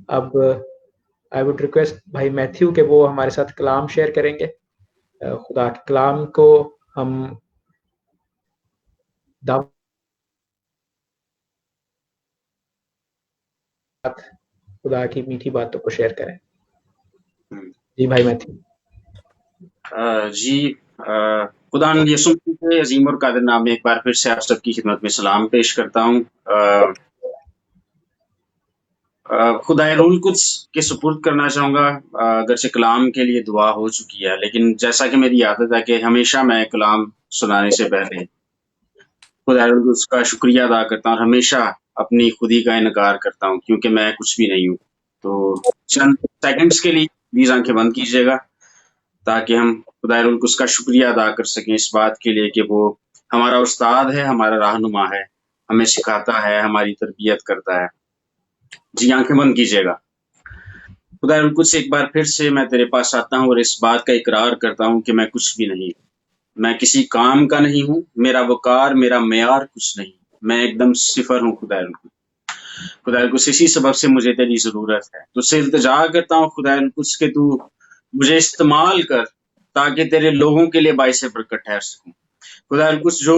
اب I would request بھائی Matthew کہ وہ ہمارے ساتھ کلام شیئر کریں گے. خدا کے کلام کو ہم دعوت خدا کی میٹھی باتوں کو شیئر کریں. جی بھائی میتھیو. جی خدا یسوع کے عظیم اور قادر نام میں ایک بار پھر سے آپ سب کی خدمت میں سلام پیش کرتا ہوں. خدا روح القدس کے سپرد کرنا چاہوں گا. اگرچہ کلام کے لیے دعا ہو چکی ہے، لیکن جیسا کہ میری عادت ہے کہ ہمیشہ میں کلام سنانے سے پہلے خدا روح القدس کا شکریہ ادا کرتا ہوں اور ہمیشہ اپنی خودی کا انکار کرتا ہوں، کیونکہ میں کچھ بھی نہیں ہوں. تو چند سیکنڈز کے لیے پلیز آنکھیں بند کیجیے گا تاکہ ہم خدا روح القدس کا شکریہ ادا کر سکیں اس بات کے لیے کہ وہ ہمارا استاد ہے، ہمارا رہنما ہے، ہمیں سکھاتا ہے، ہماری تربیت کرتا ہے. جی آنکھیں بند کیجیے گا. خدا روح القدس ایک بار پھر سے میں تیرے پاس آتا ہوں اور اس بات کا اقرار کرتا ہوں کہ میں کچھ بھی نہیں ہوں، میں کسی کام کا نہیں ہوں، میرا وقار، میرا معیار کچھ نہیں، میں ایک دم صفر ہوں. خدا روح القدس، خدا روح القدس اسی سبب سے مجھے تیری ضرورت ہے. تجھ سے التجا کرتا ہوں خدا روح القدس کہ تو مجھے استعمال کر تاکہ تیرے لوگوں کے لیے باعث برکت ٹھہر سکوں. خدا القدس جو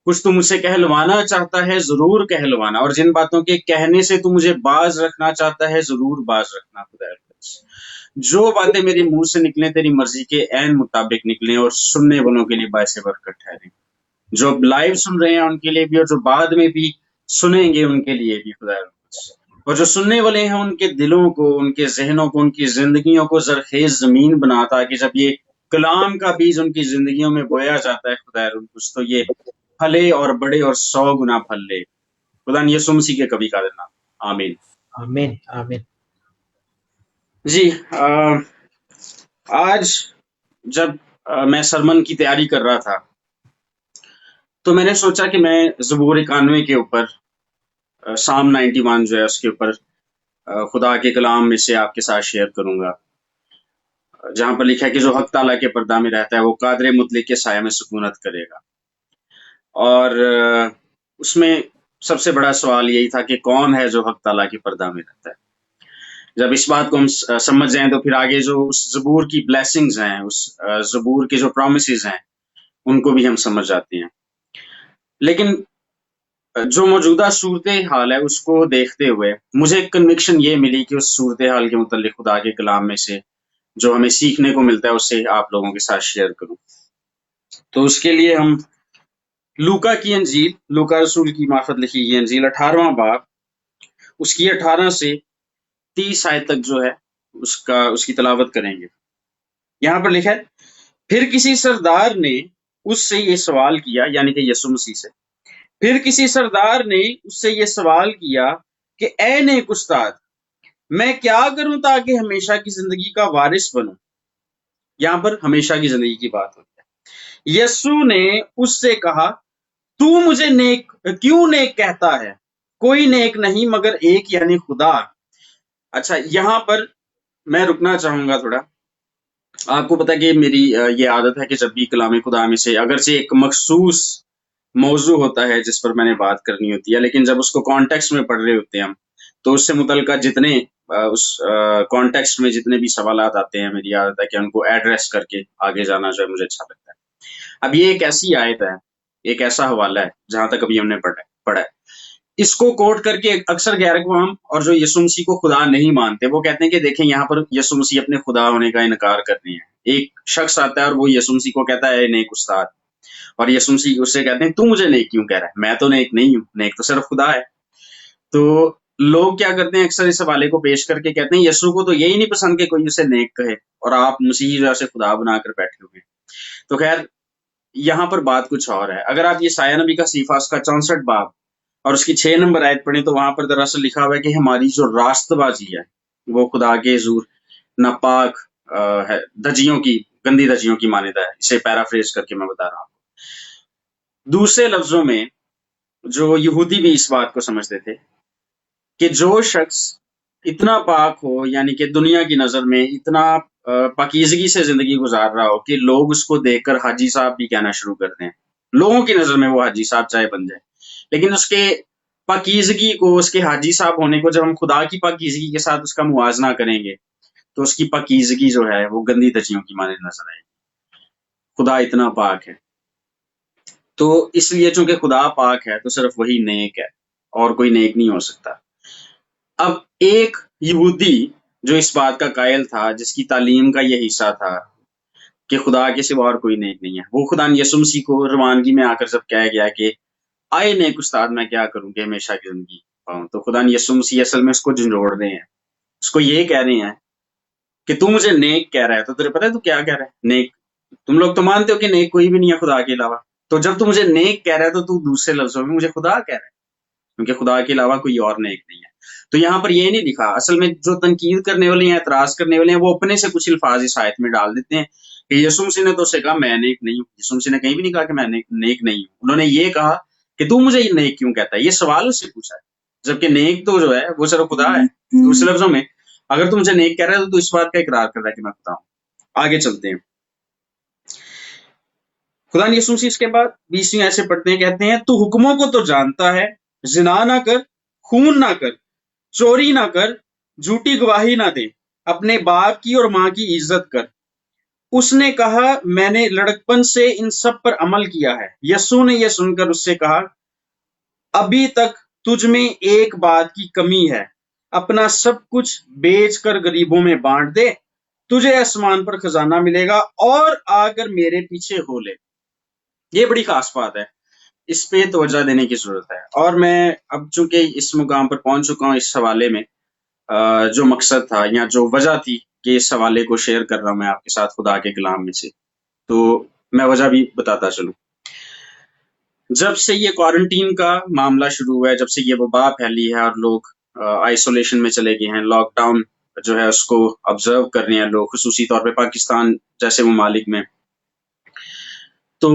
کچھ تو مجھ سے کہلوانا چاہتا ہے ضرور کہلوانا، اور جن باتوں کے کہنے سے تو مجھے باز رکھنا چاہتا ہے ضرور باز رکھنا. خدا القدس جو باتیں میرے منہ سے نکلیں تیری مرضی کے عین مطابق نکلیں اور سننے والوں کے لیے باعث برکت ٹھہریں، جو لائیو سن رہے ہیں ان کے لیے بھی اور جو بعد میں بھی سنیں گے ان کے لیے بھی. خدا القدس اور جو سننے والے ہیں ان کے دلوں کو، ان کے ذہنوں کو، ان کی زندگیوں کو زرخیز زمین بنا، تاکہ جب یہ کلام کا بیج ان کی زندگیوں میں بویا جاتا ہے خدا القدس تو یہ پھلے اور بڑے اور 100 گنا پھل لے. خدا یسوع مسیح کے کبھی قادر نام. آمین. آمین آمین. جی آج جب میں سرمن کی تیاری کر رہا تھا تو میں نے سوچا کہ میں زبور 91 کے اوپر سام 91 جو ہے اس کے اوپر خدا کے کلام میں سے آپ کے ساتھ شیئر کروں گا، جہاں پر لکھا ہے کہ جو حق تعالیٰ کے پردہ میں رہتا ہے وہ قادر مطلق کے سایہ میں سکونت کرے گا. اور اس میں سب سے بڑا سوال یہی تھا کہ کون ہے جو حق تعالیٰ کے پردہ میں رہتا ہے. جب اس بات کو ہم سمجھ جائیں تو پھر آگے جو اس زبور کی بلیسنگز ہیں، اس زبور کے جو پرومسز ہیں ان کو بھی ہم سمجھ جاتے ہیں. لیکن جو موجودہ صورتحال ہے اس کو دیکھتے ہوئے مجھے ایک کنوکشن یہ ملی کہ اس صورتحال کے متعلق خدا کے کلام میں سے جو ہمیں سیکھنے کو ملتا ہے اسے آپ لوگوں کے ساتھ شیئر کروں. تو اس کے لیے ہم لوکا کی انجیل، لوکا رسول کی معرفت لکھی گئی انجیل 18واں باب، اس کی 18 سے 30 آیت تک جو ہے اس کی تلاوت کریں گے. یہاں پر لکھا ہے، پھر کسی سردار نے اس سے یہ سوال کیا، یعنی کہ یسوع مسیح سے، پھر کسی سردار نے اس سے یہ سوال کیا کہ اے نیک استاد، میں کیا کروں تاکہ ہمیشہ کی زندگی کا وارث بنوں. یہاں پر ہمیشہ کی زندگی کی بات ہوتی ہے. یسوع نے اس سے کہا، تو مجھے نیک کیوں نیک کہتا ہے؟ کوئی نیک نہیں مگر ایک، یعنی خدا. اچھا یہاں پر میں رکنا چاہوں گا تھوڑا. آپ کو پتا کہ میری یہ عادت ہے کہ جب بھی کلام خدا میں سے اگرچہ ایک مخصوص موضوع ہوتا ہے جس پر میں نے بات کرنی ہوتی ہے، لیکن جب اس کو کانٹیکسٹ میں پڑھ رہے ہوتے ہیں ہم تو اس سے متعلقہ جتنے اس کانٹیکسٹ میں جتنے بھی سوالات آتے ہیں میری عادت ہے کہ ان کو ایڈریس کر کے آگے جانا جو ہے مجھے اچھا لگتا ہے. اب یہ ایک ایسی آیت ہے، ایک ایسا حوالہ ہے جہاں تک ابھی ہم نے پڑھا ہے. اس کو کوٹ کر کے اکثر غیر اقوام اور جو یسوع مسیح کو خدا نہیں مانتے وہ کہتے ہیں کہ دیکھیں یہاں پر یسوع مسیح اپنے خدا ہونے کا انکار کر رہے ہیں. ایک شخص آتا ہے اور وہ یسوع مسیح کو کہتا ہے اے نیک استاد، اور یسوع مسیح اس سے کہتے ہیں تو مجھے نیک کیوں کہہ رہا ہے؟ میں تو نیک نہیں ہوں، نیک تو صرف خدا ہے. تو لوگ کیا کرتے ہیں اکثر اس حوالے کو پیش کر کے کہتے ہیں یسوع کو تو یہی نہیں پسند کہ کوئی اسے نیک کہے، اور آپ مسیح جو ہے اسے خدا بنا کر بیٹھے ہوئے. تو خیر یہاں پر بات کچھ اور ہے. اگر آپ یہ سایہ نبی کا صحیفہ اس کا 64 باب اور اس کی 6 نمبر آیت پڑھیں تو وہاں پر دراصل لکھا ہوا ہے کہ ہماری جو راست بازی ہے وہ خدا کے حضور ناپاک ہے، دھجیوں کی، گندی دھجیوں کی مانند ہے. اسے پیرافریز کر کے میں بتا رہا ہوں. دوسرے لفظوں میں جو یہودی بھی اس بات کو سمجھتے تھے کہ جو شخص اتنا پاک ہو، یعنی کہ دنیا کی نظر میں اتنا پاکیزگی سے زندگی گزار رہا ہو کہ لوگ اس کو دیکھ کر حاجی صاحب بھی کہنا شروع کر دیں، لوگوں کی نظر میں وہ حاجی صاحب چاہے بن جائے، لیکن اس کے پاکیزگی کو، اس کے حاجی صاحب ہونے کو جب ہم خدا کی پاکیزگی کے ساتھ اس کا موازنہ کریں گے تو اس کی پاکیزگی جو ہے وہ گندی دھجیوں کی مانند نظر آئے گی۔ خدا اتنا پاک ہے، تو اس لیے چونکہ خدا پاک ہے تو صرف وہی نیک ہے، اور کوئی نیک نہیں ہو سکتا۔ اب ایک یہودی جو اس بات کا قائل تھا، جس کی تعلیم کا یہ حصہ تھا کہ خدا کے سوا اور کوئی نیک نہیں ہے، وہ خدا یسوع مسیح کو روانگی میں آ کر جب کہہ گیا کہ آئے نیک استاد، میں کیا کروں کہ ہمیشہ کی زندگی پاؤں، تو خدا یسوع مسیح اصل میں اس کو جھنجھوڑ رہے ہیں، اس کو یہ کہہ رہے ہیں کہ تو مجھے نیک کہہ رہا ہے، تو تجھے پتا ہے تو کیا کہہ رہا ہے؟ نیک، تم لوگ تو مانتے ہو کہ نیک کوئی بھی نہیں ہے خدا کے علاوہ، تو جب تو مجھے نیک کہہ رہا ہے تو دوسرے لفظوں میں مجھے خدا کہہ رہا ہے، کیونکہ خدا کے علاوہ کوئی اور نیک نہیں ہے۔ تو یہاں پر یہ نہیں لکھا، اصل میں جو تنقید کرنے والے ہیں، اعتراض کرنے والے ہیں، وہ اپنے سے کچھ الفاظ اس آیت میں ڈال دیتے ہیں کہ یسوع مسیح نے تو اسے کہا میں نیک نہیں ہوں۔ یسوع مسیح نے کہیں بھی نہیں کہا کہ میں نیک نہیں ہوں، انہوں نے یہ کہا کہ تو مجھے نیک کیوں کہتا ہے، یہ سوال اس سے پوچھا ہے، جبکہ نیک تو جو ہے وہ صرف خدا ہے۔ دوسرے لفظوں میں اگر تم مجھے نیک کہہ رہا ہے تو اس بات کا اقرار کر رہا ہے کہ میں خدا ہوں۔ آگے چلتے ہیں، خدا یسوع مسیح اس کے بعد 20ویں ایسے پڑھتے ہیں، کہتے ہیں تو حکموں کو تو جانتا ہے، زنا نہ کر، خون نہ کر، چوری نہ کر، جھوٹی گواہی نہ دے، اپنے باپ کی اور ماں کی عزت کر۔ اس نے کہا میں نے لڑکپن سے ان سب پر عمل کیا ہے۔ یسوع نے یہ سن کر اس سے کہا ابھی تک تجھ میں ایک بات کی کمی ہے، اپنا سب کچھ بیچ کر غریبوں میں بانٹ دے، تجھے آسمان پر خزانہ ملے گا، اور آ کر میرے پیچھے ہو لے۔ یہ بڑی خاص بات ہے، اس پہ توجہ دینے کی ضرورت ہے، اور میں اب چونکہ اس مقام پر پہنچ چکا ہوں، اس حوالے میں جو مقصد تھا یا جو وجہ تھی کہ اس حوالے کو شیئر کر رہا ہوں میں آپ کے ساتھ خدا کے کلام میں سے، تو میں وجہ بھی بتاتا چلوں۔ جب سے یہ کوارنٹین کا معاملہ شروع ہوا ہے، جب سے یہ وبا پھیلی ہے اور لوگ آئسولیشن میں چلے گئے ہیں، لاک ڈاؤن جو ہے اس کو آبزرو کر رہے ہیں لوگ، خصوصی طور پہ پاکستان جیسے ممالک میں، تو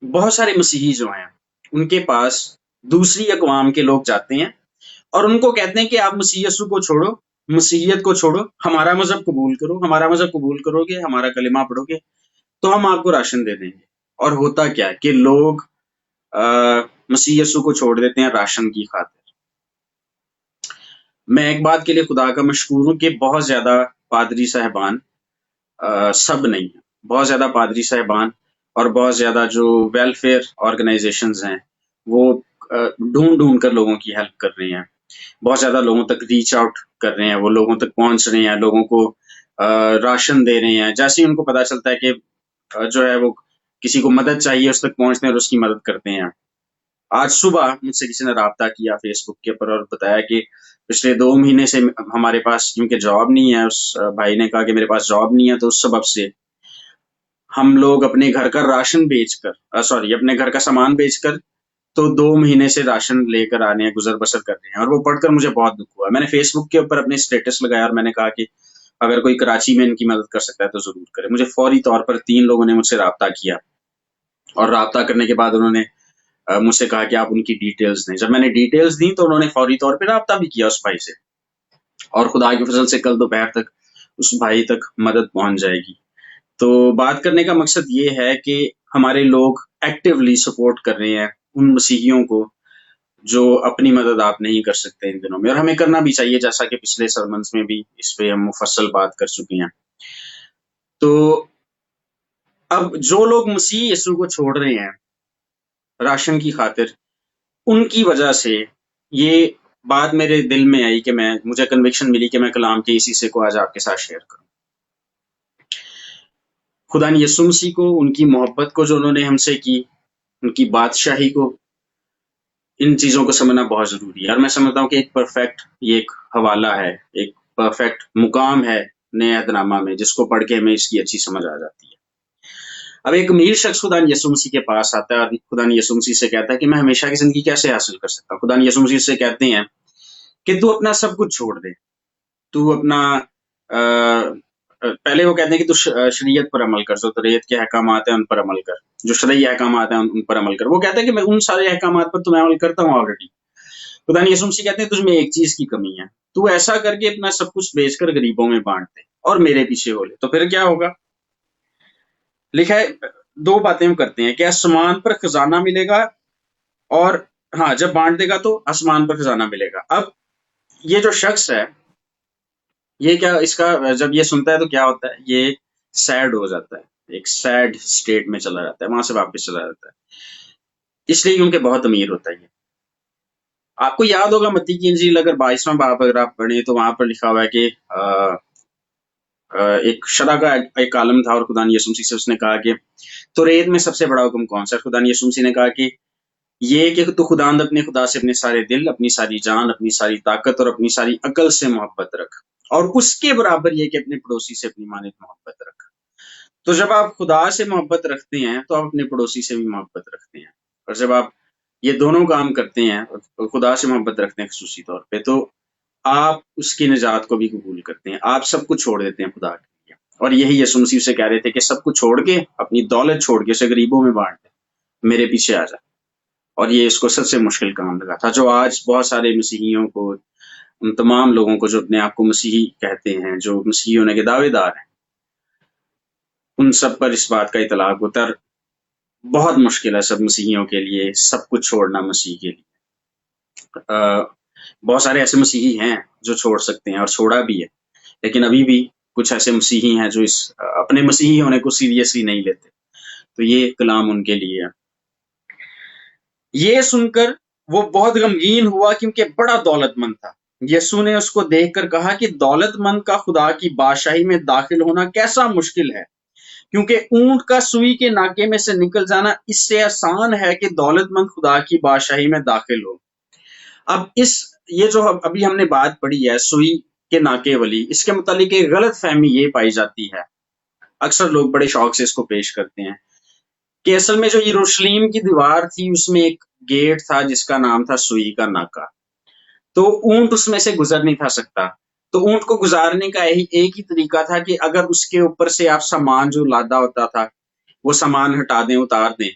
بہت سارے مسیحی جو ہیں ان کے پاس دوسری اقوام کے لوگ جاتے ہیں اور ان کو کہتے ہیں کہ آپ مسیح یسوع کو چھوڑو، مسیحیت کو چھوڑو، ہمارا مذہب قبول کرو، ہمارا مذہب قبول کرو گے، ہمارا کلمہ پڑھو گے تو ہم آپ کو راشن دے دیں گے۔ اور ہوتا کیا ہے کہ لوگ مسیح یسوع کو چھوڑ دیتے ہیں راشن کی خاطر۔ میں ایک بات کے لیے خدا کا مشکور ہوں کہ بہت زیادہ پادری صاحبان، سب نہیں ہیں، بہت زیادہ پادری صاحبان اور بہت زیادہ جو ویلفیئر آرگنائزیشنز ہیں وہ ڈھونڈ کر لوگوں کی ہیلپ کر رہے ہیں، بہت زیادہ لوگوں تک ریچ آؤٹ کر رہے ہیں، وہ لوگوں تک پہنچ رہے ہیں، لوگوں کو راشن دے رہے ہیں، جیسے ہی ان کو پتا چلتا ہے کہ جو ہے وہ کسی کو مدد چاہیے اس تک پہنچتے ہیں اور اس کی مدد کرتے ہیں۔ آج صبح مجھ سے کسی نے رابطہ کیا فیس بک کے اوپر اور بتایا کہ پچھلے 2 مہینے سے ہمارے پاس کیونکہ جاب نہیں ہے، اس بھائی نے کہا کہ میرے پاس جاب نہیں ہے، تو اس سبب سے ہم لوگ اپنے گھر کا راشن بیچ کر اپنے گھر کا سامان بیچ کر تو 2 مہینے سے راشن لے کر آنے ہیں، گزر بسر کر رہے ہیں۔ اور وہ پڑھ کر مجھے بہت دکھ ہوا۔ میں نے فیس بک کے اوپر اپنے اسٹیٹس لگایا اور میں نے کہا کہ اگر کوئی کراچی میں ان کی مدد کر سکتا ہے تو ضرور کرے۔ مجھے فوری طور پر 3 لوگوں نے مجھ سے رابطہ کیا اور رابطہ کرنے کے بعد انہوں نے مجھ سے کہا کہ آپ ان کی ڈیٹیلز دیں۔ جب میں نے ڈیٹیلز دی تو انہوں نے فوری طور پہ رابطہ بھی کیا اس بھائی سے، اور خدا کی فضل سے کل دوپہر تک اس بھائی تک مدد پہنچ جائے گی۔ تو بات کرنے کا مقصد یہ ہے کہ ہمارے لوگ ایکٹیولی سپورٹ کر رہے ہیں ان مسیحیوں کو جو اپنی مدد آپ نہیں کر سکتے ان دنوں میں، اور ہمیں کرنا بھی چاہیے، جیسا کہ پچھلے سرمنز میں بھی اس پہ ہم مفصل بات کر چکے ہیں۔ تو اب جو لوگ مسیح یسوع کو چھوڑ رہے ہیں راشن کی خاطر، ان کی وجہ سے یہ بات میرے دل میں آئی کہ مجھے کنوکشن ملی کہ میں کلام کے اسی حصے کو آج آپ کے ساتھ شیئر کروں۔ خدا یسوع مسیح کو، ان کی محبت کو جو انہوں نے ہم سے کی، ان کی بادشاہی کو، ان چیزوں کو سمجھنا بہت ضروری ہے۔ اور میں سمجھتا ہوں کہ ایک پرفیکٹ یہ ایک حوالہ ہے، ایک پرفیکٹ مقام ہے نئے عہد نامہ میں، جس کو پڑھ کے ہمیں اس کی اچھی سمجھ آ جاتی ہے۔ اب ایک امیر شخص خدا یسوع مسیح کے پاس آتا ہے اور خدا یسوع مسیح سے کہتا ہے کہ میں ہمیشہ کی زندگی کیسے حاصل کر سکتا ہوں۔ خدا یسوع مسیح سے کہتے ہیں کہ تو اپنا سب کچھ چھوڑ دے، تو اپنا پہلے وہ کہتے ہیں کہ تو شریعت پر عمل کر، جو شریعت کے احکامات ہیں ان پر عمل کر، جو شرعی احکامات ہیں ان پر عمل کر۔ وہ کہتا ہے کہ میں ان سارے احکامات پر تو میں عمل کرتا ہوں آلریڈی۔ خدا یسوع مسیح کہتے ہیں تجھ میں ایک چیز کی کمی ہے، تو ایسا کر کے اپنا سب کچھ بیچ کر غریبوں میں بانٹ دے اور میرے پیچھے ہو لے۔ تو پھر کیا ہوگا؟ لکھا ہے 2 باتیں ہم کرتے ہیں کہ آسمان پر خزانہ ملے گا اور ہاں جب بانٹ دے گا تو آسمان پر خزانہ ملے گا. اب یہ جو شخص ہے یہ کیا اس کا جب یہ سنتا ہے تو کیا ہوتا ہے، یہ سیڈ ہو جاتا ہے، ایک سیڈ اسٹیٹ میں چلا جاتا ہے، وہاں سے واپس چلا جاتا ہے، اس لیے کیونکہ بہت امیر ہوتا ہے یہ. آپ کو یاد ہوگا متی کی انجیل اگر 22واں باب اگر آپ پڑھیں تو وہاں پر لکھا ہوا ہے کہ ایک شرح کا ایک عالم تھا، اور خدا نے یسوع مسیح سے اس نے کہا کہ تو ریت میں سب سے بڑا حکم کون سا ہے؟ خدا نے یسوع مسیح نے کہا کہ یہ کہ تو خداوند اپنے خدا سے اپنے سارے دل، اپنی ساری جان، اپنی ساری طاقت اور اپنی ساری عقل سے محبت رکھ، اور اس کے برابر یہ کہ اپنے پڑوسی سے اپنی مانند محبت رکھ. تو جب آپ خدا سے محبت رکھتے ہیں تو آپ اپنے پڑوسی سے بھی محبت رکھتے ہیں، اور جب آپ یہ دونوں کام کرتے ہیں اور خدا سے محبت رکھتے ہیں خصوصی طور پہ، تو آپ اس کی نجات کو بھی قبول کرتے ہیں، آپ سب کچھ چھوڑ دیتے ہیں خدا کے لیے. اور یہی یسوع مسیح سے کہہ رہے تھے کہ سب کچھ چھوڑ کے، اپنی دولت چھوڑ کے اسے غریبوں میں بانٹ دے، میرے پیچھے آ جا. اور یہ اس کو سب سے مشکل کام لگا تھا، جو آج بہت سارے مسیحیوں کو، ان تمام لوگوں کو جو اپنے آپ کو مسیحی کہتے ہیں، جو مسیحی ہونے کے دعوے دار ہیں، ان سب پر اس بات کا اطلاق ہوتا ہے. بہت مشکل ہے سب مسیحیوں کے لیے سب کچھ چھوڑنا مسیح کے لیے. بہت سارے ایسے مسیحی ہیں جو چھوڑ سکتے ہیں اور چھوڑا بھی ہے، لیکن ابھی بھی کچھ ایسے مسیحی ہیں جو اس اپنے مسیحی ہونے کو سیریسلی نہیں لیتے. تو یہ کلام ان کے لیے ہے. یہ سن کر وہ بہت غمگین ہوا کیونکہ بڑا دولت مند تھا. یسوع نے اس کو دیکھ کر کہا کہ دولت مند کا خدا کی بادشاہی میں داخل ہونا کیسا مشکل ہے، کیونکہ اونٹ کا سوئی کے ناکے میں سے نکل جانا اس سے آسان ہے کہ دولت مند خدا کی بادشاہی میں داخل ہو. اب یہ جو ابھی ہم نے بات پڑھی ہے سوئی کے ناکے والی، اس کے متعلق ایک غلط فہمی یہ پائی جاتی ہے، اکثر لوگ بڑے شوق سے اس کو پیش کرتے ہیں کہ اصل میں جو یروشلیم کی دیوار تھی اس میں ایک گیٹ تھا جس کا نام تھا سوئی کا ناکا. تو اونٹ اس میں سے گزر نہیں تھا سکتا. تو اونٹ کو گزارنے کا ایک ہی طریقہ تھا کہ اگر اس کے اوپر سے آپ سامان جو لادا ہوتا تھا وہ سامان ہٹا دیں، اتار دیں،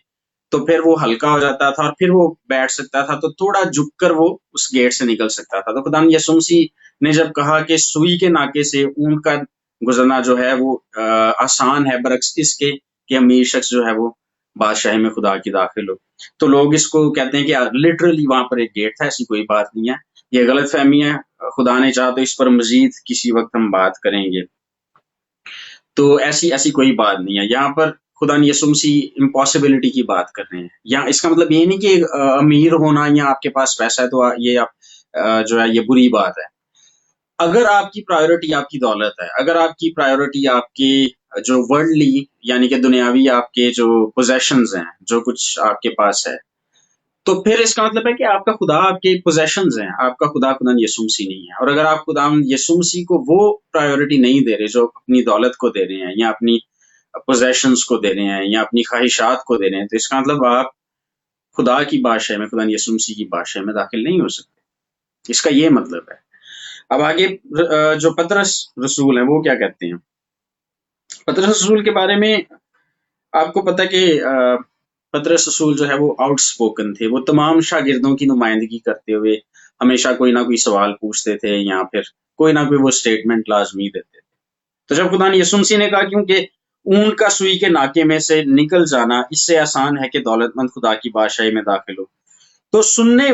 تو پھر وہ ہلکا ہو جاتا تھا اور پھر وہ بیٹھ سکتا تھا، تو تھوڑا جھک کر وہ اس گیٹ سے نکل سکتا تھا. تو خدا یسوع مسیح نے جب کہا کہ سوئی کے ناکے سے اونٹ کا گزرنا جو ہے وہ آسان ہے برعکس اس کے کہ امیر شخص جو ہے وہ بادشاہی میں خدا کی داخل ہو، تو لوگ اس کو کہتے ہیں کہ لٹرلی وہاں پر ایک گیٹ تھا. ایسی کوئی بات نہیں ہے، یہ غلط فہمی ہے. خدا نے چاہا تو اس پر مزید کسی وقت ہم بات کریں گے. تو ایسی کوئی بات نہیں ہے. یہاں پر خدا نے یسوع مسیح امپاسبلٹی کی بات کر رہے ہیں. یا اس کا مطلب یہ نہیں کہ امیر ہونا یا آپ کے پاس پیسہ ہے تو یہ آپ جو ہے یہ بری بات ہے. اگر آپ کی پرائیورٹی آپ کی دولت ہے، اگر آپ کی پرائیورٹی آپ کی جو ورلڈلی یعنی کہ دنیاوی آپ کے جو پوزیشنز ہیں، جو کچھ آپ کے پاس ہے، تو پھر اس کا مطلب ہے کہ آپ کا خدا آپ کے پوزیشنز ہیں، آپ کا خدا یسوع مسیح نہیں ہے. اور اگر آپ خدا یسوع مسیح کو وہ پرائیورٹی نہیں دے رہے جو اپنی دولت کو دے رہے ہیں یا اپنی پوزیشنز کو دے رہے ہیں یا اپنی خواہشات کو دے رہے ہیں، تو اس کا مطلب آپ خدا کی بادشاہی میں، خدا یسوع مسیح کی بادشاہی میں داخل نہیں ہو سکتے. اس کا یہ مطلب ہے. اب آگے جو پطرس رسول ہیں وہ کیا کہتے ہیں. پطرس رسول کے بارے میں آپ کو پتہ کہ پطرس رسول جو ہے وہ آؤٹ سپوکن تھے. وہ تمام شاگردوں کی نمائندگی کرتے ہوئے ہمیشہ کوئی نہ کوئی سوال پوچھتے تھے یا پھر کوئی نہ کوئی وہ سٹیٹمنٹ لازمی دیتے تھے. تو جب خدا نے یسوع مسیح نے کہا کیونکہ اونٹ کا سوئی کے ناکے میں سے نکل جانا اس سے آسان ہے کہ دولت مند خدا کی بادشاہی میں داخل ہو، تو سننے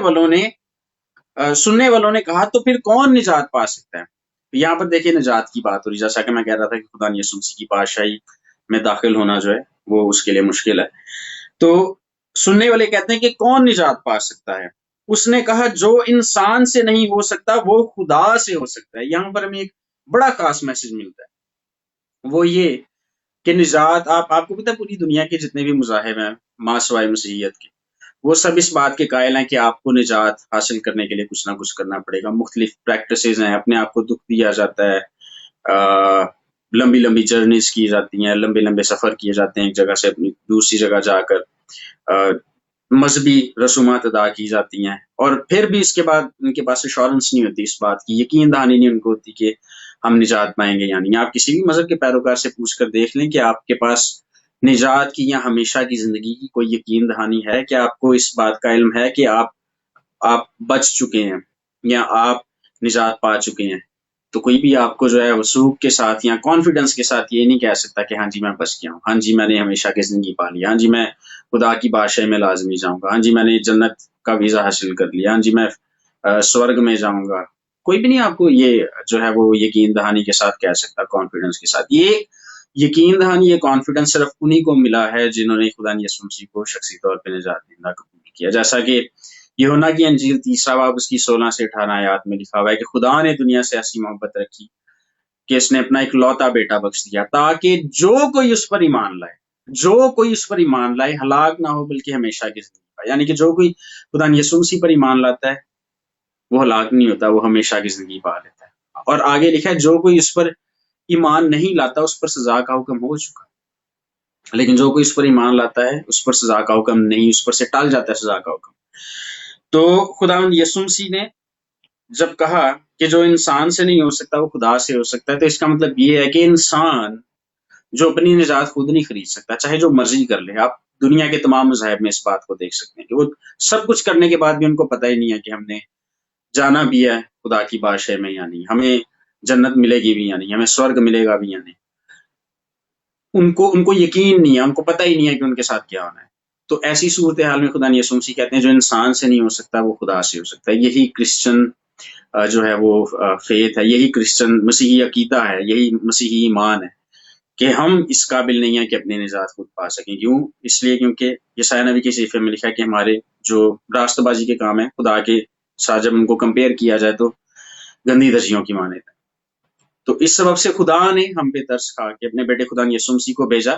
والوں نے کہا تو پھر کون نجات پا سکتا ہے. یہاں پر دیکھیں نجات کی بات ہو رہی، جیسا کہ میں کہہ رہا تھا کہ خدا نے یسوع مسیح کی بادشاہی میں داخل ہونا جو ہے وہ اس کے لیے مشکل ہے. تو سننے والے کہتے ہیں کہ کون نجات پا سکتا ہے. اس نے کہا جو انسان سے نہیں ہو سکتا وہ خدا سے ہو سکتا ہے. یہاں پر ہمیں ایک بڑا خاص میسج ملتا ہے، وہ یہ کہ نجات آپ کو پتہ ہے پوری دنیا کے جتنے بھی مذاہب ہیں ماں سوائے مسیحیت کے، وہ سب اس بات کے قائل ہیں کہ آپ کو نجات حاصل کرنے کے لیے کچھ نہ کچھ کرنا پڑے گا. مختلف پریکٹسز ہیں، اپنے آپ کو دکھ دیا جاتا ہے، لمبی لمبی جرنیز کی جاتی ہیں، لمبے لمبے سفر کیے جاتے ہیں ایک جگہ سے اپنی دوسری جگہ جا کر، مذہبی رسومات ادا کی جاتی ہیں، اور پھر بھی اس کے بعد ان کے پاس ایشورنس نہیں ہوتی اس بات کی، یقین دہانی نہیں ان کو ہوتی کہ ہم نجات پائیں گے. یعنی آپ کسی بھی مذہب کے پیروکار سے پوچھ کر دیکھ لیں کہ آپ کے پاس نجات کی یا ہمیشہ کی زندگی کی کوئی یقین دہانی ہے، کہ آپ کو اس بات کا علم ہے کہ آپ بچ چکے ہیں یا آپ نجات پا چکے ہیں. تو کوئی بھی آپ کو جو ہے وثوق کے ساتھ یا کانفیڈنس کے ساتھ یہ نہیں کہہ سکتا کہ ہاں جی میں بچ گیا ہوں، ہاں جی میں نے ہمیشہ کی زندگی پا لی، ہاں جی میں خدا کی بادشاہی میں لازمی جاؤں گا، ہاں جی میں نے جنت کا ویزا حاصل کر لیا، ہاں جی میں سورگ میں جاؤں گا، کوئی بھی نہیں آپ کو یہ جو ہے وہ یقین دہانی کے ساتھ کہہ سکتا، کانفیڈنس کے ساتھ۔ یہ یقین دہانی، یہ کانفیڈنس صرف انہی کو ملا ہے جنہوں نے خدا یسوع مسیح کو شخصی طور پہ نجات دہندہ قبول کیا، جیسا کہ یوحنا کی انجیل 3 باب اس کی 16 سے 18 آیات میں لکھا ہوا ہے کہ خدا نے دنیا سے ایسی محبت رکھی کہ اس نے اپنا ایک لوتا بیٹا بخش دیا، تاکہ جو کوئی اس پر ایمان لائے، جو کوئی اس پر ایمان لائے ہلاک نہ ہو بلکہ ہمیشہ کی زندگی پائے۔ یعنی کہ جو کوئی خدا یسوع مسیح پر ایمان لاتا ہے وہ ہلاک نہیں ہوتا، وہ ہمیشہ کی زندگی پا لیتا ہے۔ اور آگے لکھا ہے جو کوئی اس پر ایمان نہیں لاتا اس پر سزا کا حکم ہو چکا، لیکن جو کوئی اس پر ایمان لاتا ہے اس پر سزا کا حکم نہیں، اس پر سے ٹل جاتا ہے سزا کا حکم۔ تو خداوند یسوع مسیح نے جب کہا کہ جو انسان سے نہیں ہو سکتا وہ خدا سے ہو سکتا ہے، تو اس کا مطلب یہ ہے کہ انسان جو اپنی نجات خود نہیں خرید سکتا، چاہے جو مرضی کر لے۔ آپ دنیا کے تمام مذاہب میں اس بات کو دیکھ سکتے ہیں کہ وہ سب کچھ کرنے کے بعد بھی ان کو پتہ ہی نہیں ہے کہ ہم نے جانا بھی ہے خدا کی بادشاہی میں یا نہیں، ہمیں جنت ملے گی بھی یا نہیں، ہمیں سورگ ملے گا بھی یا نہیں۔ ان کو یقین نہیں ہے، ان کو پتہ ہی نہیں ہے کہ ان کے ساتھ کیا ہونا ہے۔ تو ایسی صورتحال میں خدا یسوع مسیح کہتے ہیں جو انسان سے نہیں ہو سکتا وہ خدا سے ہو سکتا ہے۔ یہی کرسچن جو ہے وہ فیتھ ہے، یہی کرسچن مسیحی عقیدہ ہے، یہی مسیحی ایمان ہے کہ ہم اس قابل نہیں ہیں کہ اپنی نجات خود پا سکیں۔ کیوں؟ اس لیے کیونکہ یسایہ نبی کے صحیفے میں لکھا ہے کہ ہمارے جو راست بازی کے کام ہیں خدا کے ساتھ جب ان کو کمپیئر کیا جائے تو گندی درجیوں کی مانند ہے۔ تو اس سبب سے خدا نے ہم پہ ترس کھا کے اپنے بیٹے خدا یسوع مسیح کو بھیجا،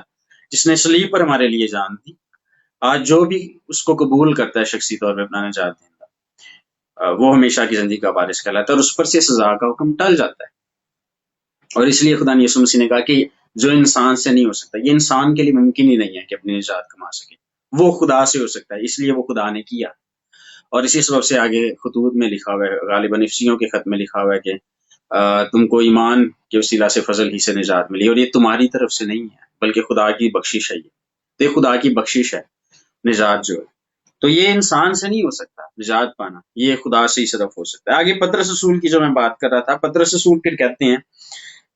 جس نے صلیب پر ہمارے لیے جان دی۔ آج جو بھی اس کو قبول کرتا ہے شخصی طور پہ اپنا نجات دہندہ، وہ ہمیشہ کی زندگی کا وارث کہلاتا ہے اور اس پر سے سزا کا حکم ٹل جاتا ہے۔ اور اس لیے خدا یسوع مسیح نے کہا کہ جو انسان سے نہیں ہو سکتا، یہ انسان کے لیے ممکن ہی نہیں ہے کہ اپنی نجات کما سکے، وہ خدا سے ہو سکتا ہے، اس لیے وہ خدا نے کیا۔ اور اسی سبب سے آگے خطوط میں لکھا ہوا ہے، غالباً افسیوں کے خط میں لکھا ہوا ہے کہ تم کو ایمان کے وسیلہ سے فضل ہی سے نجات ملی، اور یہ تمہاری طرف سے نہیں ہے بلکہ خدا کی بخشش ہے۔ یہ خدا کی بخشش ہے نجات جو ہے، تو یہ انسان سے نہیں ہو سکتا نجات پانا، یہ خدا سے ہی صرف ہو سکتا ہے۔ آگے پطرس رسول کی جو میں بات کر رہا تھا، پطرس رسول پھر کہتے ہیں،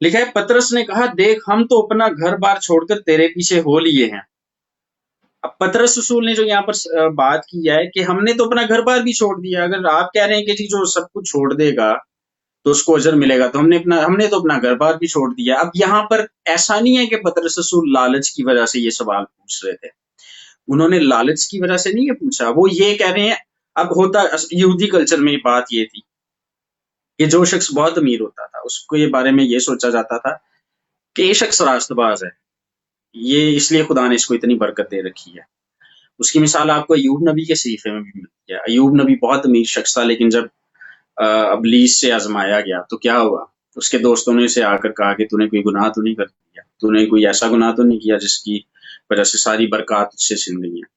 لکھا ہے پطرس نے کہا دیکھ ہم تو اپنا گھر بار چھوڑ کر تیرے پیچھے ہو لیے ہیں۔ اب پطرس رسول نے جو یہاں پر بات کی ہے کہ ہم نے تو اپنا گھر بار بھی چھوڑ دیا، اگر آپ کہہ رہے ہیں کہ جی جو سب کچھ چھوڑ دے گا تو اس کو اجر ملے گا، تو ہم نے تو اپنا گھر بار بھی چھوڑ دیا۔ اب یہاں پر ایسا نہیں ہے کہ پطرس رسول لالچ کی وجہ سے یہ سوال پوچھ رہے تھے، انہوں نے لالچ کی وجہ سے نہیں یہ پوچھا، وہ یہ کہہ رہے ہیں، اب ہوتا یہودی کلچر میں بات یہ تھی کہ جو شخص بہت امیر ہوتا تھا اس کو یہ بارے میں یہ سوچا جاتا تھا کہ یہ شخص راست باز ہے، یہ اس لیے خدا نے اس کو اتنی برکت دے رکھی ہے۔ اس کی مثال آپ کو ایوب نبی کے صحیفے میں بھی ملتی ہے۔ ایوب نبی بہت امیر شخص تھا، لیکن جب ابلیس سے آزمایا گیا تو کیا ہوا؟ اس کے دوستوں نے اسے آ کر کہا کہ تو نے کوئی گناہ تو نہیں کر دیا، تو نے کوئی ایسا گناہ تو نہیں کیا جس کی وجہ سے ساری برکات اس سے چھن گئی ہیں۔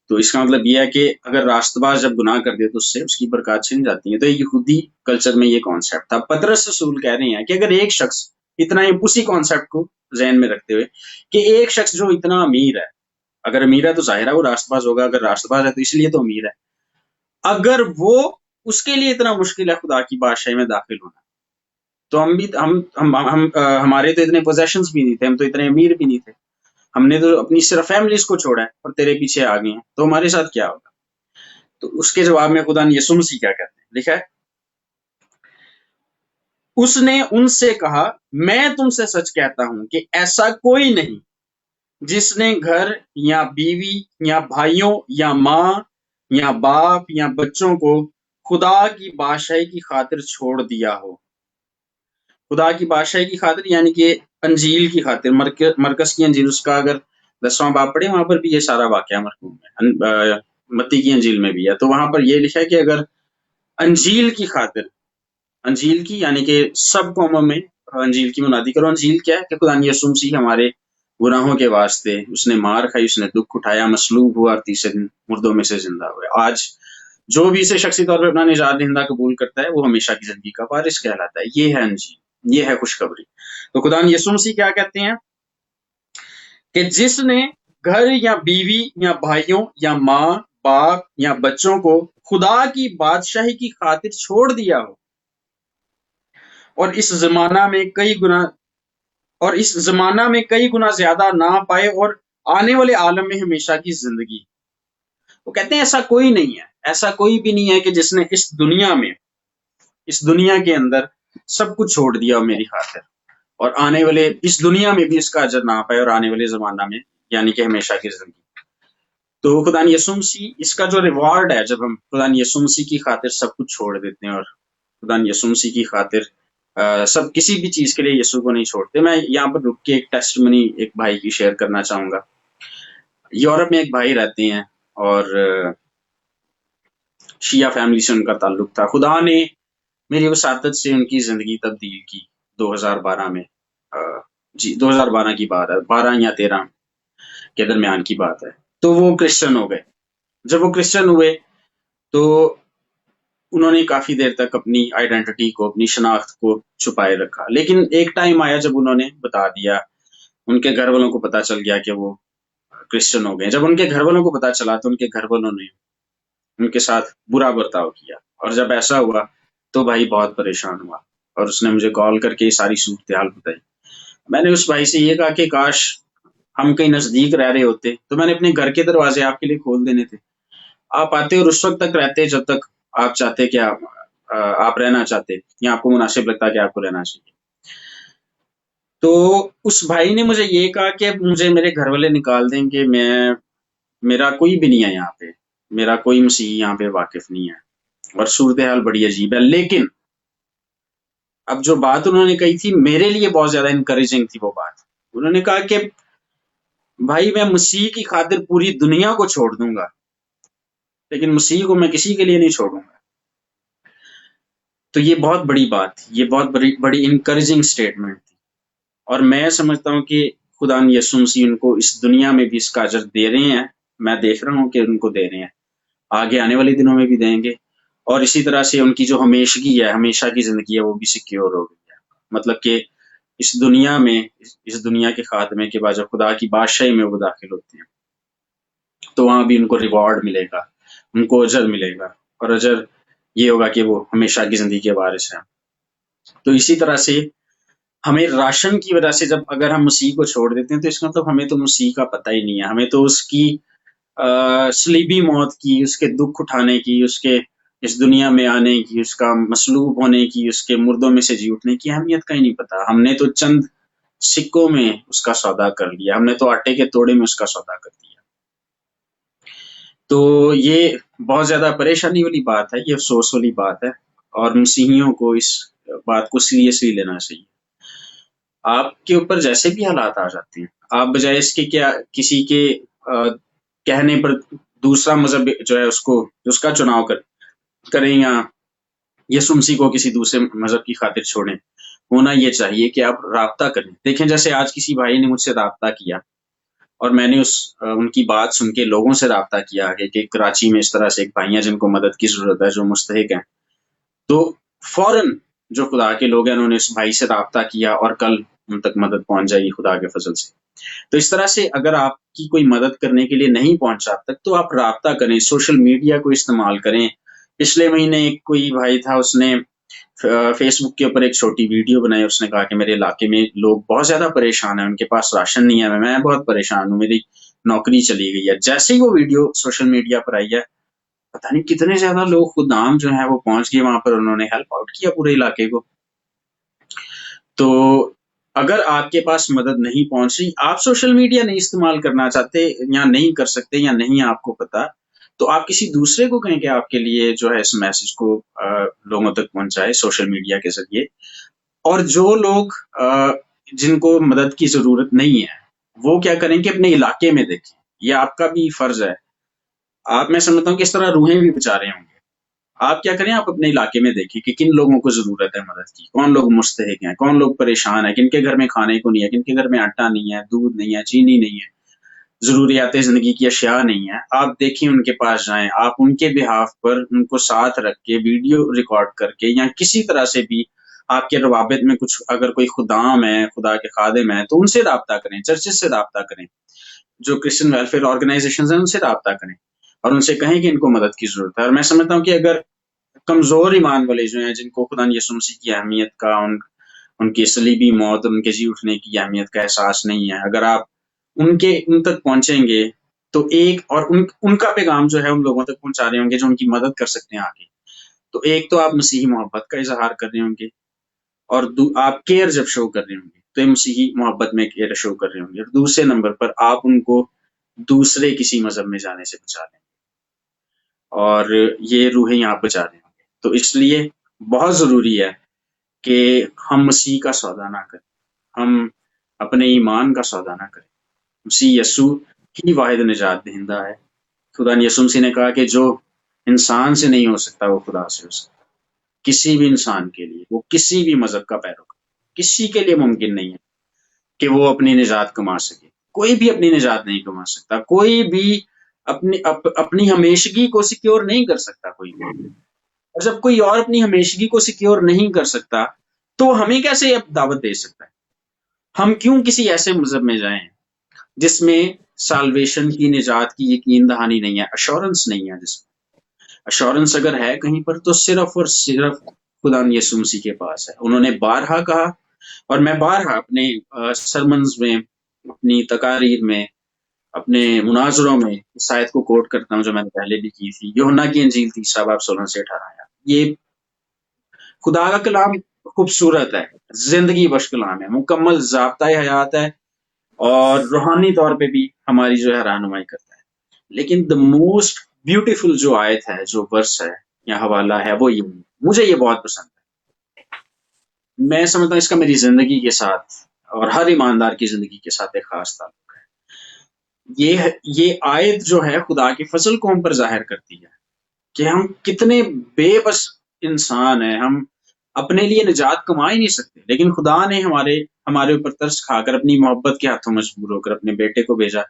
تو اس کا مطلب یہ ہے کہ اگر راست باز جب گناہ کر دے تو اس سے اس کی برکات چھن جاتی ہیں۔ تو یہودی کلچر میں یہ کانسیپٹ تھا۔ پطرس رسول کہہ رہے ہیں کہ اگر ایک شخص اتنا ہی اسی کانسیپٹ کو ذہن میں رکھتے ہوئے کہ ایک شخص جو اتنا امیر ہے، اگر امیر ہے تو ظاہر ہے وہ راست باز ہوگا، اگر راست باز ہے تو اس لیے تو امیر ہے، اگر وہ اس کے لیے اتنا مشکل ہے خدا کی بادشاہی میں داخل ہونا، تو ہمارے تو اتنے پوزیشنز بھی نہیں تھے، ہم تو اتنے امیر بھی نہیں تھے، ہم نے تو اپنی صرف فیملیز کو چھوڑا ہے اور تیرے پیچھے آ گئے ہیں، تو ہمارے ساتھ کیا ہوگا؟ تو اس کے جواب میں خدا نے یسوع مسیح کیا کہتے ہیں، لکھا ہے اس نے ان سے کہا میں تم سے سچ کہتا ہوں کہ ایسا کوئی نہیں جس نے گھر یا بیوی یا بھائیوں یا ماں یا باپ یا بچوں کو خدا کی بادشاہی کی خاطر چھوڑ دیا ہو۔ خدا کی بادشاہی کی خاطر یعنی کہ انجیل کی خاطر، مرکز کی انجیل اس کا اگر 10واں باب پڑھے وہاں پر بھی یہ سارا واقعہ مرقوم ہے، متی کی انجیل میں بھی ہے، تو وہاں پر یہ لکھا ہے کہ اگر انجیل کی خاطر، انجیل کی یعنی کہ سب قوموں میں انجیل کی منادی کرو۔ انجیل کیا ہے کہ خدا یسوع مسیح ہمارے گناہوں کے واسطے اس نے مار کھائی، اس نے دکھ اٹھایا، مصلوب ہوا اور تیسرے دن مردوں میں سے زندہ ہوا۔ آج جو بھی اسے شخصی طور پر اپنا نجات دہندہ قبول کرتا ہے وہ ہمیشہ کی زندگی کا وارث کہلاتا ہے۔ یہ ہے انجیل، یہ ہے خوشخبری۔ تو خدا یسوع مسیح کیا کہتے ہیں کہ جس نے گھر یا بیوی یا بھائیوں یا ماں باپ یا بچوں کو خدا کی بادشاہی کی خاطر چھوڑ دیا ہو اور اس زمانہ میں کئی گنا زیادہ نہ پائے اور آنے والے عالم میں ہمیشہ کی زندگی، وہ کہتے ہیں ایسا کوئی نہیں ہے، ایسا کوئی بھی نہیں ہے کہ جس نے اس دنیا کے اندر سب کچھ چھوڑ دیا ہو میری خاطر، اور آنے والے اس دنیا میں بھی اس کا اجر نہ پائے، اور آنے والے زمانہ میں یعنی کہ ہمیشہ کی زندگی۔ تو خدا یسوع مسیح اس کا جو ریوارڈ ہے، جب ہم خدا یسوع مسیح کی خاطر سب کچھ چھوڑ دیتے ہیں اور خدا یسوع مسیح کی خاطر سب کسی بھی چیز کے لیے یسوع کو نہیں چھوڑتے۔ میں یہاں پر رک کے ایک ٹیسٹمنی ایک بھائی کی شیئر کرنا چاہوں گا۔ یورپ میں ایک بھائی رہتے ہیں اور شیعہ فیملی سے ان کا تعلق تھا۔ خدا نے میری وساطت سے ان کی زندگی تبدیل کی 2012 میں، 2012 کی بات ہے، 12 یا 13 کے درمیان کی بات ہے۔ تو وہ کرسچن ہو گئے۔ جب وہ کرسچن ہوئے تو انہوں نے کافی دیر تک اپنی آئیڈینٹی کو، اپنی شناخت کو چھپائے رکھا، لیکن ایک ٹائم آیا جب انہوں نے بتا دیا، ان کے گھر والوں کو پتا چل گیا کہ وہ کرسچن ہو گئے۔ جب ان کے گھر والوں کو پتا چلا تو ان کے گھر والوں نے ان کے ساتھ برا برتاؤ کیا، اور جب ایسا ہوا تو بھائی بہت پریشان ہوا، اور اس نے مجھے کال کر کے یہ ساری صورتحال بتائی۔ میں نے اس بھائی سے یہ کہا کہ کاش ہم کہیں نزدیک رہ رہے ہوتے تو میں نے اپنے گھر کے دروازے آپ کے لیے کھول دینے تھے، آپ آتے اور اس وقت تک رہتے جب تک آپ چاہتے کہ آپ رہنا چاہتے یا آپ کو مناسب لگتا کہ آپ کو رہنا چاہیے۔ تو اس بھائی نے مجھے یہ کہا کہ مجھے میرے گھر والے نکال دیں گے، میرا کوئی بھی نہیں ہے یہاں پہ، میرا کوئی مسیحی یہاں پہ واقف نہیں ہے، اور صورتحال بڑی عجیب ہے۔ لیکن اب جو بات انہوں نے کہی تھی میرے لیے بہت زیادہ انکریجنگ تھی۔ وہ بات انہوں نے کہا کہ بھائی میں مسیح کی خاطر پوری دنیا کو چھوڑ دوں گا، لیکن مسیح کو میں کسی کے لیے نہیں چھوڑوں گا۔ تو یہ بہت بڑی بات تھی، یہ بہت بڑی انکریجنگ سٹیٹمنٹ تھی، اور میں سمجھتا ہوں کہ خدا یسوع مسیح ان کو اس دنیا میں بھی اس کا اجر دے رہے ہیں۔ میں دیکھ رہا ہوں کہ ان کو دے رہے ہیں، آگے آنے والے دنوں میں بھی دیں گے، اور اسی طرح سے ان کی جو ہمیشگی ہے، ہمیشہ کی زندگی ہے، وہ بھی سیکیور ہو گئی ہے۔ مطلب کہ اس دنیا میں، اس دنیا کے خاتمے کے بعد جب خدا کی بادشاہی میں وہ داخل ہوتے ہیں تو وہاں بھی ان کو ریوارڈ ملے گا، ان کو اجر ملے گا، اور اجر یہ ہوگا کہ وہ ہمیشہ کی زندگی کے وارث ہیں۔ تو اسی طرح سے ہمیں راشن کی وجہ سے جب اگر ہم مسیح کو چھوڑ دیتے ہیں تو اس کا مطلب ہمیں تو مسیح کا پتہ ہی نہیں ہے، ہمیں تو اس کی صلیبی موت کی، اس کے دکھ اٹھانے کی، اس کے اس دنیا میں آنے کی، اس کا مصلوب ہونے کی، اس کے مردوں میں سے جی اٹھنے کی اہمیت کا ہی نہیں پتا۔ ہم نے تو چند سکوں میں اس کا سودا کر لیا، ہم نے تو آٹے کے توڑے میں اس کا سودا کر دیا۔ تو یہ بہت زیادہ پریشانی والی بات ہے، یہ افسوس والی بات ہے، اور مسیحیوں کو اس بات کو سیریسلی لینا چاہیے۔ آپ کے اوپر جیسے بھی حالات آ جاتے ہیں، آپ بجائے اس کے کیا کسی کے کہنے پر دوسرا مذہب جو ہے اس کا چناؤ کریں یا یسوع مسیح کو کسی دوسرے مذہب کی خاطر چھوڑیں، ہونا یہ چاہیے کہ آپ رابطہ کریں۔ دیکھیں جیسے آج کسی بھائی نے مجھ سے رابطہ کیا، اور میں نے ان کی بات سن کے لوگوں سے رابطہ کیا ہے کہ کراچی میں اس طرح سے ایک بھائی ہیں جن کو مدد کی ضرورت ہے، جو مستحق ہیں، تو فوراً جو خدا کے لوگ ہیں انہوں نے اس بھائی سے رابطہ کیا، اور کل ان تک مدد پہنچ جائے گی خدا کے فضل سے۔ تو اس طرح سے اگر آپ کی کوئی مدد کرنے کے لیے نہیں پہنچا آپ تک تو آپ رابطہ کریں، سوشل میڈیا کو استعمال کریں۔ پچھلے مہینے ایک کوئی بھائی تھا، اس نے فیس بک کے اوپر ایک چھوٹی ویڈیو بنائی، اس نے کہا کہ میرے علاقے میں لوگ بہت زیادہ پریشان ہیں، ان کے پاس راشن نہیں ہے، میں بہت پریشان ہوں، میری نوکری چلی گئی ہے۔ جیسے ہی وہ ویڈیو سوشل میڈیا پر آئی ہے، پتہ نہیں کتنے زیادہ لوگ خدام جو ہیں وہ پہنچ گئے وہاں پر، انہوں نے ہیلپ آؤٹ کیا پورے علاقے کو۔ تو اگر آپ کے پاس مدد نہیں پہنچ رہی، آپ سوشل میڈیا نہیں استعمال کرنا چاہتے یا نہیں کر سکتے یا نہیں آپ کو پتا، تو آپ کسی دوسرے کو کہیں کہ آپ کے لیے جو ہے اس میسج کو لوگوں تک پہنچائے سوشل میڈیا کے ذریعے۔ اور جو لوگ جن کو مدد کی ضرورت نہیں ہے وہ کیا کریں کہ اپنے علاقے میں دیکھیں، یہ آپ کا بھی فرض ہے۔ آپ میں سمجھتا ہوں کہ اس طرح روحیں بھی بچا رہے ہوں گے۔ آپ کیا کریں، آپ اپنے علاقے میں دیکھیں کہ کن لوگوں کو ضرورت ہے مدد کی، کون لوگ مستحق ہیں، کون لوگ پریشان ہیں، کن کے گھر میں کھانے کو نہیں ہے، کن کے گھر میں آٹا نہیں ہے، دودھ نہیں ہے، چینی نہیں ہے، ضروریات زندگی کی اشیاء نہیں ہے۔ آپ دیکھیں، ان کے پاس جائیں، آپ ان کے بہاف پر ان کو ساتھ رکھ کے ویڈیو ریکارڈ کر کے یا کسی طرح سے بھی آپ کے روابط میں کچھ اگر کوئی خدام ہے، خدا کے خادم ہیں، تو ان سے رابطہ کریں، چرچز سے رابطہ کریں، جو کرسچن ویلفیئر آرگنائزیشنز ہیں ان سے رابطہ کریں، اور ان سے کہیں کہ ان کو مدد کی ضرورت ہے۔ اور میں سمجھتا ہوں کہ اگر کمزور ایمان والے جو ہیں، جن کو خدا یسوع مسیح کی اہمیت کا، ان کی صلیبی موت، ان کے جی اٹھنے کی اہمیت کا احساس نہیں ہے، اگر آپ ان تک پہنچیں گے تو ایک اور ان کا پیغام جو ہے ان لوگوں تک پہنچا رہے ہوں گے جو ان کی مدد کر سکتے ہیں آگے. تو ایک تو آپ مسیحی محبت کا اظہار کر رہے ہوں گے، اور آپ کیئر جب شو کر رہے ہوں گے تو یہ مسیحی محبت میں کیئر شو کر رہے ہوں گے، اور دوسرے نمبر پر آپ ان کو دوسرے کسی مذہب میں جانے سے بچا رہے ہیں، اور یہ روحیں یہاں بچا رہے ہوں گے. تو اس لیے بہت ضروری ہے کہ ہم مسیح کا سودا نہ کریں، ہم اپنے ایمان کا سودا نہ کریں. مسیح یسوع ہی واحد نجات دہندہ ہے. خدا نے یسوع مسیح نے کہا کہ جو انسان سے نہیں ہو سکتا وہ خدا سے ہو سکتا. کسی بھی انسان کے لیے، وہ کسی بھی مذہب کا پیروکار، کسی کے لیے ممکن نہیں ہے کہ وہ اپنی نجات کما سکے. کوئی بھی اپنی نجات نہیں کما سکتا، کوئی بھی اپنی ہمیشگی کو سیکیور نہیں کر سکتا کوئی بھی. اور جب کوئی اور اپنی ہمیشگی کو سیکیور نہیں کر سکتا تو ہمیں کیسے دعوت دے سکتا ہے؟ ہم کیوں کسی ایسے مذہب میں جائیں جس میں سالویشن کی، نجات کی یقین دہانی نہیں ہے، ایشورنس نہیں ہے. جس میں ایشورنس اگر ہے کہیں پر تو صرف اور صرف خدا یسوع مسیح کے پاس ہے. انہوں نے بارہا کہا، اور میں بارہا اپنے سرمنز میں، اپنی تقاریر میں، اپنے مناظروں میں اس آیت کو کوٹ کرتا ہوں جو میں نے پہلے بھی کی تھی، یوحنا کی انجیل 3 باب 16 سے 18. یہ خدا کا کلام خوبصورت ہے، زندگی بخش کلام ہے، مکمل ضابطۂ حیات ہے، اور روحانی طور پہ بھی ہماری جو ہے رہنمائی کرتا ہے. لیکن دا موسٹ بیوٹیفل جو آیت ہے، جو ورس ہے یا حوالہ ہے، وہ یہ مجھے یہ بہت پسند ہے. میں سمجھتا ہوں اس کا میری زندگی کے ساتھ اور ہر ایماندار کی زندگی کے ساتھ ایک خاص تعلق ہے. یہ آیت جو ہے خدا کے فضل کو ہم پر ظاہر کرتی ہے کہ ہم کتنے بے بس انسان ہیں. ہم اپنے لیے نجات کما ہی نہیں سکتے، لیکن خدا نے ہمارے اوپر ترس کھا کر اپنی محبت کے ہاتھوں مجبور ہو کر اپنے بیٹے کو بھیجا،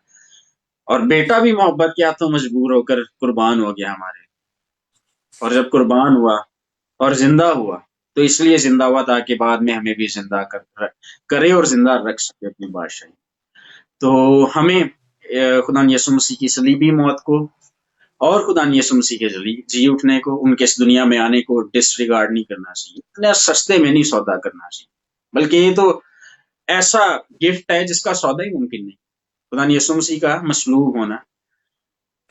اور بیٹا بھی محبت کے ہاتھوں مجبور ہو کر قربان ہو گیا ہمارے. اور جب قربان ہوا اور زندہ ہوا تو اس لیے زندہ ہوا تاکہ بعد میں ہمیں بھی زندہ کرے اور زندہ رکھ سکے اپنی بادشاہی. تو ہمیں خدا یسوع مسیح کی صلیبی موت کو اور خدا یسوع مسیح کے جی اٹھنے کو، ان کے اس دنیا میں آنے کو ڈس ریگارڈ نہیں کرنا چاہیے، اتنا سستے میں نہیں سودا کرنا چاہیے، بلکہ یہ تو ایسا گفٹ ہے جس کا سودا ہی ممکن نہیں. خدا یسوع مسیح کا مصلوب ہونا،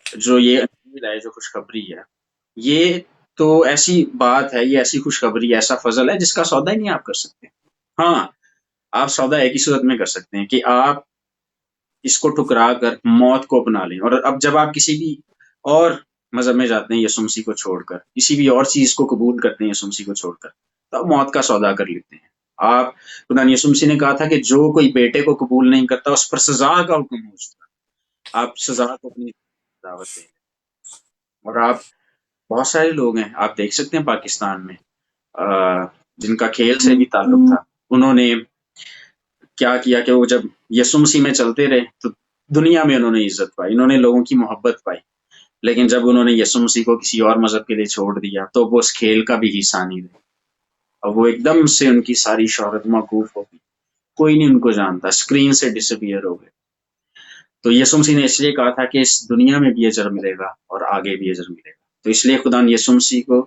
جو یہ انجیل ہے، جو خوشخبری ہے، یہ تو ایسی بات ہے، یہ ایسی خوشخبری، ایسا فضل ہے جس کا سودا ہی نہیں آپ کر سکتے. ہاں، آپ سودا ایک ہی صورت میں کر سکتے ہیں کہ آپ اس کو ٹکرا کر موت کو اپنا لیں. اور اب جب آپ کسی بھی اور مذہب میں جاتے ہیں یسوع مسیح کو چھوڑ کر، کسی بھی اور چیز کو قبول کرتے ہیں یسوع مسیح کو چھوڑ کر، تو آپ موت کا سودا کر لیتے ہیں. آپ خدا یسوع مسیح نے کہا تھا کہ جو کوئی بیٹے کو قبول نہیں کرتا اس پر سزا کا حکم ہو چکا. آپ سزا کو اپنی دعوت دیں. اور آپ بہت سارے لوگ ہیں، آپ دیکھ سکتے ہیں پاکستان میں جن کا کھیل سے بھی تعلق تھا، انہوں نے کیا کیا کہ وہ جب یسوع مسیح میں چلتے رہے تو دنیا میں انہوں نے عزت پائی، انہوں نے لوگوں کی محبت پائی. لیکن جب انہوں نے یسوع مسیح کو کسی اور مذہب کے لیے چھوڑ دیا تو وہ اس کھیل کا بھی حصہ نہیں رہے، اور وہ ایک دم سے ان کی ساری شہرت موقوف ہو گئی، کوئی نہیں ان کو جانتا، اسکرین سے ڈس اپیئر ہو گئے. تو یسوع مسیح نے اس لیے کہا تھا کہ اس دنیا میں بھی اجر ملے گا اور آگے بھی اجر ملے گا. تو اس لیے خدا یسوع مسیح کو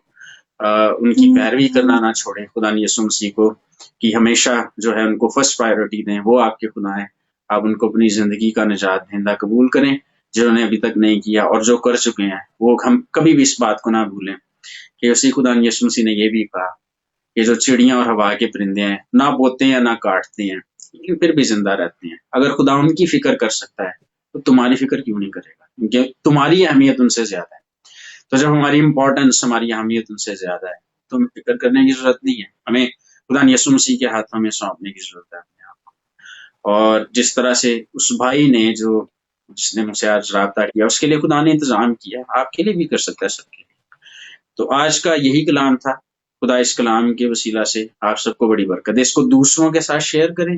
ان کی پیروی کرنا نہ چھوڑیں. خدا یسوع مسیح کو کہ ہمیشہ جو ہے ان کو فرسٹ پرائیورٹی دیں. وہ آپ کے خدا ہیں، آپ ان کو اپنی زندگی کا نجات دہندہ قبول کریں، جنہوں نے ابھی تک نہیں کیا، اور جو کر چکے ہیں وہ ہم کبھی بھی اس بات کو نہ بھولیں کہ اسی خدا یسوع مسیح نے یہ بھی کہا کہ جو چڑیاں اور ہوا کے پرندے ہیں نہ بوتے ہیں نہ کاٹتے ہیں لیکن پھر بھی زندہ رہتے ہیں. اگر خدا ان کی فکر کر سکتا ہے تو تمہاری فکر کیوں نہیں کرے گا؟ کیونکہ تمہاری اہمیت ان سے زیادہ ہے. تو جب ہماری امپورٹنس، ہماری اہمیت ان سے زیادہ ہے تو ہمیں فکر کرنے کی ضرورت نہیں ہے. ہمیں خدا یسوع مسیح کے ہاتھ ہمیں سونپنے کی ضرورت ہے اپنے آپ کو. اور جس طرح سے اس بھائی نے جس نے مجھ سے آج رابطہ کیا، اس کے لیے خدا نے انتظام کیا، آپ کے لیے بھی کر سکتا ہے، سب کے لیے. تو آج کا یہی کلام تھا. خدا اس کلام کے وسیلہ سے آپ سب کو بڑی برکت دے. اس کو دوسروں کے ساتھ شیئر کریں،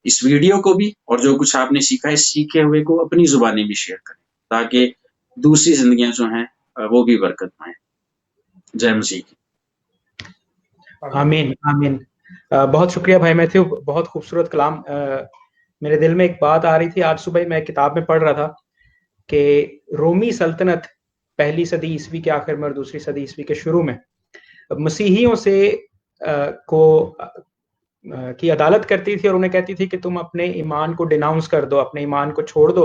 اس ویڈیو کو بھی، اور جو کچھ آپ نے سیکھا ہے اس سیکھے ہوئے کو اپنی زبانیں بھی شیئر کریں تاکہ دوسری زندگیاں جو ہیں وہ بھی برکت پائیں. جے مسیح کی. آمین آمین. بہت شکریہ بھائی میتھیو، بہت خوبصورت کلام. میرے دل میں ایک بات آ رہی تھی، آج صبح میں کتاب میں پڑھ رہا تھا کہ رومی سلطنت پہلی صدی عیسوی کے آخر میں اور دوسری صدی عیسوی کے شروع میں مسیحیوں سے کی عدالت کرتی تھی، اور انہیں کہتی تھی کہ تم اپنے ایمان کو ڈیناؤنس کر دو، اپنے ایمان کو چھوڑ دو،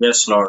Yes, Lord.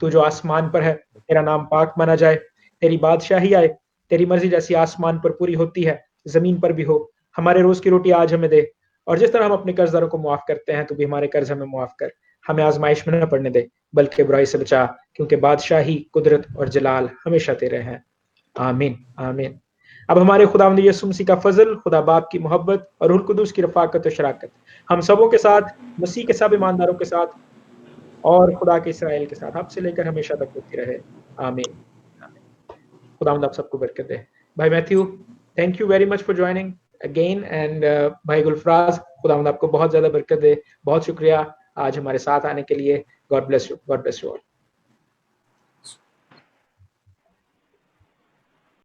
تو جو آسمان پر ہے تیرا نام پاک مانا جائے, تیری بادشاہی آئے, تیری مرضی جیسی آسمان پر پوری ہوتی ہے زمین پر بھی ہو. ہمارے روز کی روٹی آج ہمیں دے, اور جس طرح ہم اپنے قرض داروں کو معاف کرتے ہیں تو بھی ہمارے قرض ہمیں معاف کر. ہمیں آزمائش میں نہ پڑنے دے بلکہ برائی سے بچا, کیونکہ بادشاہی, قدرت اور جلال ہمیشہ تیرے ہیں. آمین آمین. اب ہمارے خداوند یسوع مسیح کا فضل, خدا باپ کی محبت اور روح القدس کی رفاقت و شراکت ہم سبوں کے ساتھ, مسیح کے سب ایمانداروں کے ساتھ اور خدا کے اسرائیل کے ساتھ اب سے لے کر ہمیشہ تک ہوتی رہے. آمین. خداوند آپ سب کو برکت دے. بھائی Matthew, thank you very much for joining again, and بھائی گلفراز, خداوند آپ کو بہت زیادہ برکت دے. بہت شکریہ آج ہمارے ساتھ آنے کے لیے. God bless you, God bless you all.